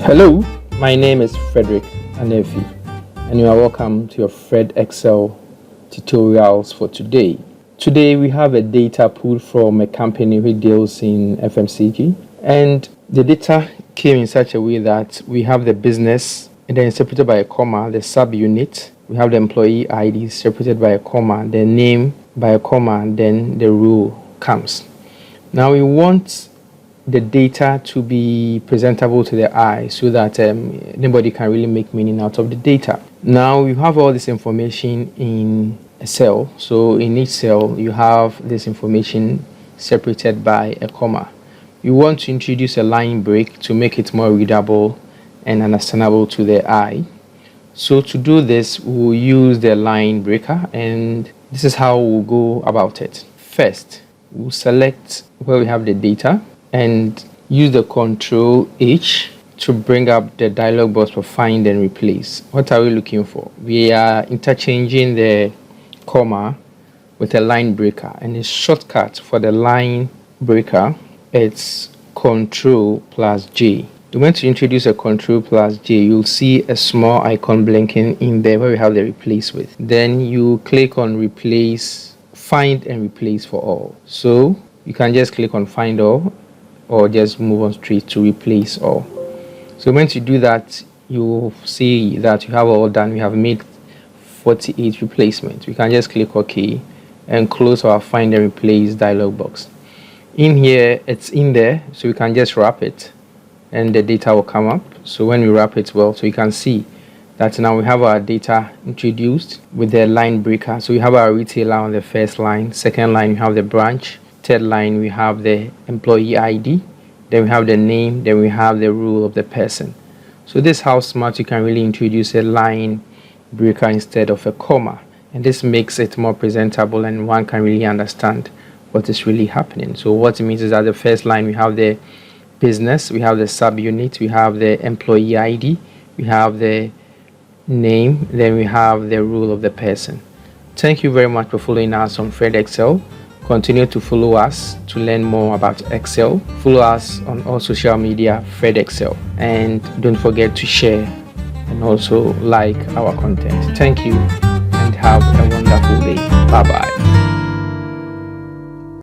Hello, my name is Frederick Anefi, and you are welcome to your Fred Excel tutorials for today. Today we have a data pulled from a company which deals in FMCG, and the data came in such a way that we have the business and then separated by a comma, the subunit, we have the employee ID separated by a comma, the name by a comma, and then the rule comes. Now we want the data to be presentable to the eye so that anybody can really make meaning out of the data. Now you have all this information in a cell. So in each cell you have this information separated by a comma. You want to introduce a line break to make it more readable and understandable to the eye. So to do this, we'll use the line breaker, and this is how we'll go about it. First, we'll select where we have the data and use the Control H to bring up the dialog box for find and replace. What are we looking for? We are interchanging the comma with a line breaker, and the shortcut for the line breaker, it's Control plus J. When to introduce a Control plus J, you'll see a small icon blinking in there where we have the replace with. Then you click on replace, find and replace for all. So you can just click on find all, or just move on straight to replace all. So once you do that, you'll see that you have all done. We have made 48 replacements. We can just click OK and close our find and replace dialog box. In here, it's in there, so we can just wrap it and the data will come up. So when we wrap it well, so you can see that now we have our data introduced with the line breaker. So we have our retailer on the first line, second line we have the branch, third line we have the employee ID, then we have the name, then we have the rule of the person. So this is how smart you can really introduce a line breaker instead of a comma, and this makes it more presentable and one can really understand what is really happening. So what it means is that the first line we have the business, we have the subunit, we have the employee ID, we have the name, then we have the rule of the person. Thank you very much for following us on Fred Excel. Continue to follow us to learn more about Excel. Follow us on all social media, Fred Excel, and don't forget to share and also like our content. Thank you and have a wonderful day. Bye bye.